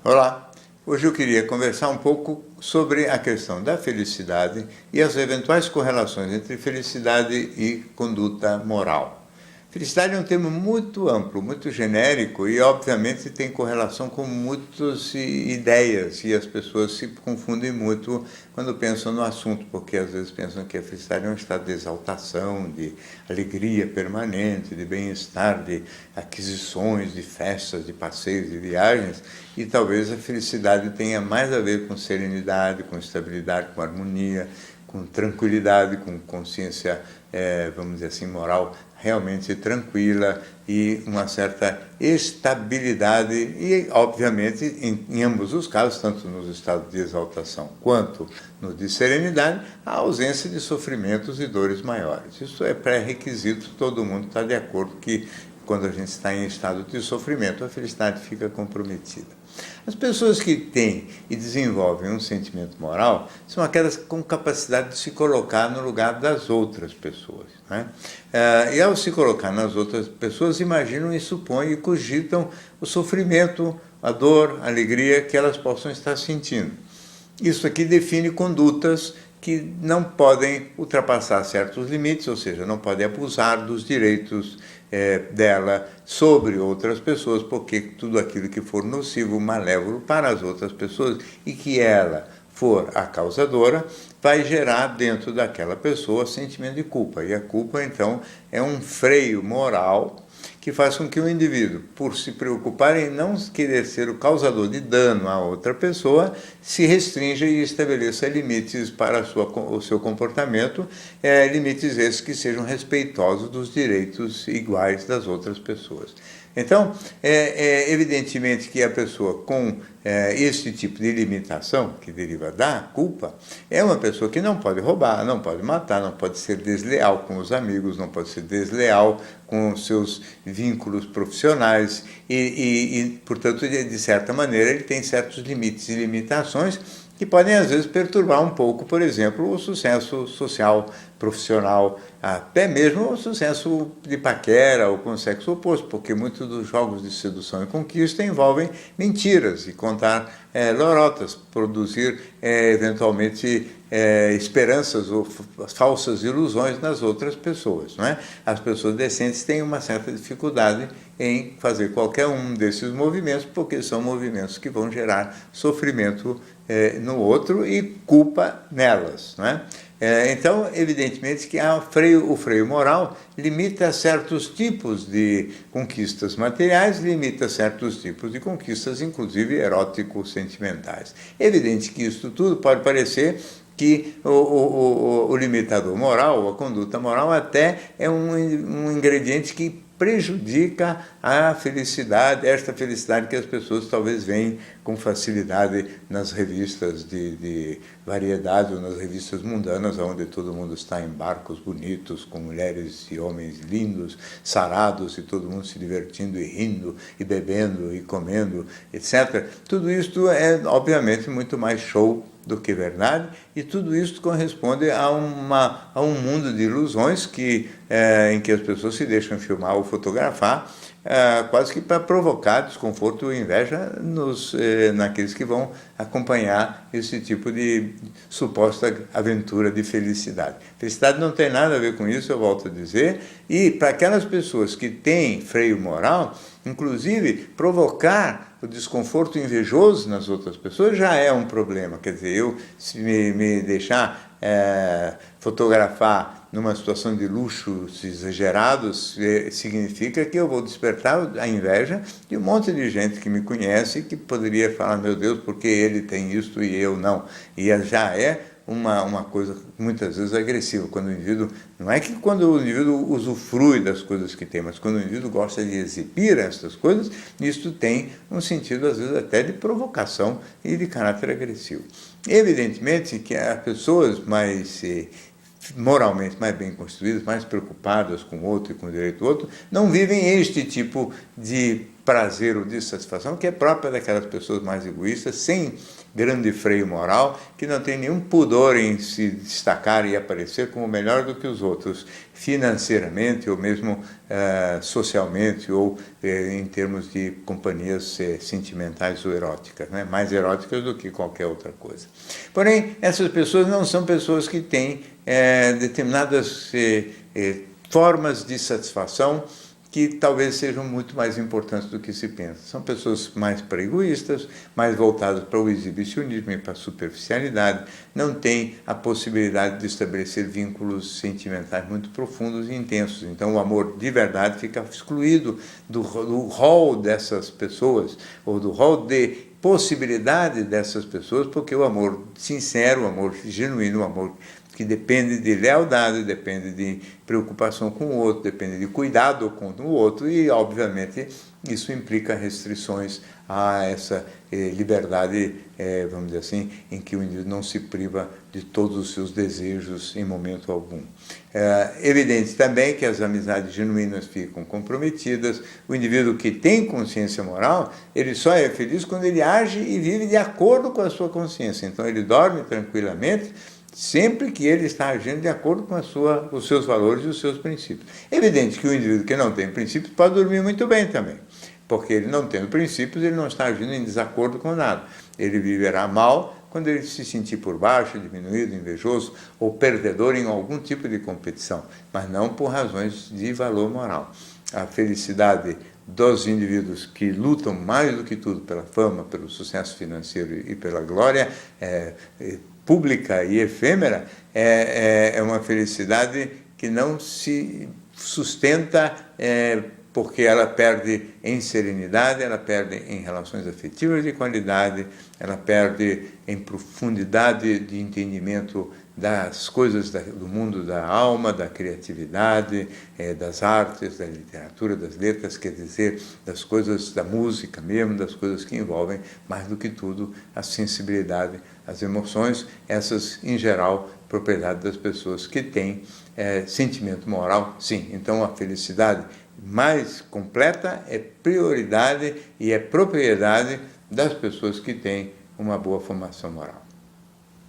Olá, hoje eu queria conversar um pouco sobre a questão da felicidade e as eventuais correlações entre felicidade e conduta moral. Felicidade é um termo muito amplo, muito genérico e, obviamente, tem correlação com muitas ideias e as pessoas se confundem muito quando pensam no assunto, porque às vezes pensam que a felicidade é um estado de exaltação, de alegria permanente, de bem-estar, de aquisições, de festas, de passeios, de viagens, e talvez a felicidade tenha mais a ver com serenidade, com estabilidade, com harmonia, com tranquilidade, com consciência, vamos dizer assim, moral realmente tranquila e uma certa estabilidade e, obviamente, em ambos os casos, tanto nos estados de exaltação quanto no de serenidade, a ausência de sofrimentos e dores maiores. Isso é pré-requisito, todo mundo está de acordo que quando a gente está em estado de sofrimento, a felicidade fica comprometida. As pessoas que têm e desenvolvem um sentimento moral são aquelas com capacidade de se colocar no lugar das outras pessoas, né? E ao se colocar nas outras pessoas, imaginam e supõem e cogitam o sofrimento, a dor, a alegria que elas possam estar sentindo. Isso aqui define condutas que não podem ultrapassar certos limites, ou seja, não podem abusar dos direitos dela sobre outras pessoas, porque tudo aquilo que for nocivo, malévolo para as outras pessoas e que ela for a causadora, vai gerar dentro daquela pessoa sentimento de culpa. E a culpa, então, é um freio moral que faz com que o indivíduo, por se preocupar em não querer ser o causador de dano a outra pessoa, se restrinja e estabeleça limites para o seu comportamento, limites esses que sejam respeitosos dos direitos iguais das outras pessoas. Então, evidentemente que a pessoa com esse tipo de limitação, que deriva da culpa, é uma pessoa que não pode roubar, não pode matar, não pode ser desleal com os amigos, não pode ser desleal com os seus vínculos profissionais portanto, de certa maneira, ele tem certos limites e limitações que podem, às vezes, perturbar um pouco, por exemplo, o sucesso social, profissional, até mesmo o sucesso de paquera ou com o sexo oposto, porque muitos dos jogos de sedução e conquista envolvem mentiras e contar lorotas, produzir, eventualmente, esperanças ou falsas ilusões nas outras pessoas, não é? As pessoas decentes têm uma certa dificuldade em fazer qualquer um desses movimentos, porque são movimentos que vão gerar sofrimento no outro e culpa nelas, não é? Então, evidentemente que o freio moral limita certos tipos de conquistas materiais, limita certos tipos de conquistas, inclusive erótico-sentimentais. Evidente que isso tudo pode parecer que o limitador moral, a conduta moral, até é um ingrediente que prejudica a felicidade, esta felicidade que as pessoas talvez veem com facilidade nas revistas de variedade ou nas revistas mundanas, onde todo mundo está em barcos bonitos, com mulheres e homens lindos, sarados, e todo mundo se divertindo e rindo, e bebendo, e comendo, etc. Tudo isso é, obviamente, muito mais show do que verdade, e tudo isso corresponde a um mundo de ilusões em que as pessoas se deixam filmar ou fotografar, quase que para provocar desconforto e inveja naqueles que vão acompanhar esse tipo de suposta aventura de felicidade. Felicidade não tem nada a ver com isso, eu volto a dizer, e para aquelas pessoas que têm freio moral, inclusive provocar o desconforto invejoso nas outras pessoas já é um problema. Quer dizer, se me deixar fotografar numa situação de luxos exagerados, significa que eu vou despertar a inveja de um monte de gente que me conhece e que poderia falar, meu Deus, porque ele tem isso e eu não. E já é uma coisa muitas vezes agressiva, quando o indivíduo, não é que quando o indivíduo usufrui das coisas que tem, mas quando o indivíduo gosta de exibir essas coisas, isso tem um sentido, às vezes, até de provocação e de caráter agressivo. Evidentemente que as pessoas mais moralmente mais bem construídas, mais preocupadas com o outro e com o direito do outro, não vivem este tipo de prazer ou dissatisfação que é própria daquelas pessoas mais egoístas, sem grande freio moral, que não tem nenhum pudor em se destacar e aparecer como melhor do que os outros, financeiramente ou mesmo socialmente ou em termos de companhias sentimentais ou eróticas, né? Mais eróticas do que qualquer outra coisa. Porém, essas pessoas não são pessoas que têm determinadas formas de satisfação que talvez sejam muito mais importantes do que se pensa. São pessoas mais egoístas, mais voltadas para o exibicionismo e para a superficialidade, não têm a possibilidade de estabelecer vínculos sentimentais muito profundos e intensos. Então, o amor de verdade fica excluído do rol dessas pessoas, ou do rol de possibilidade dessas pessoas, porque o amor sincero, o amor genuíno, o amor que depende de lealdade, depende de preocupação com o outro, depende de cuidado com o outro e, obviamente, isso implica restrições a essa liberdade, vamos dizer assim, em que o indivíduo não se priva de todos os seus desejos em momento algum. É evidente também que as amizades genuínas ficam comprometidas. O indivíduo que tem consciência moral, ele só é feliz quando ele age e vive de acordo com a sua consciência. Então, ele dorme tranquilamente, sempre que ele está agindo de acordo com os seus valores e os seus princípios. É evidente que o indivíduo que não tem princípios pode dormir muito bem também, porque ele não tendo princípios, ele não está agindo em desacordo com nada. Ele viverá mal quando ele se sentir por baixo, diminuído, invejoso ou perdedor em algum tipo de competição, mas não por razões de valor moral. A felicidade dos indivíduos que lutam mais do que tudo pela fama, pelo sucesso financeiro e pela glória pública e efêmera, é uma felicidade que não se sustenta porque ela perde em serenidade, ela perde em relações afetivas de qualidade, ela perde em profundidade de entendimento das coisas do mundo da alma, da criatividade, das artes, da literatura, das letras, quer dizer, das coisas da música mesmo, das coisas que envolvem, mais do que tudo, a sensibilidade, as emoções, essas, em geral, propriedade das pessoas que têm sentimento moral, sim. Então, a felicidade mais completa é prioridade e é propriedade das pessoas que têm uma boa formação moral.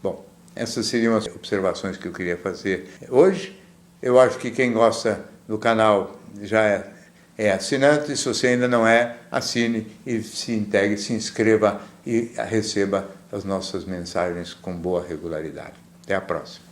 Bom, essas seriam as observações que eu queria fazer hoje. Eu acho que quem gosta do canal já é assinante. Se você ainda não é, assine e se integre, se inscreva e receba as nossas mensagens com boa regularidade. Até a próxima.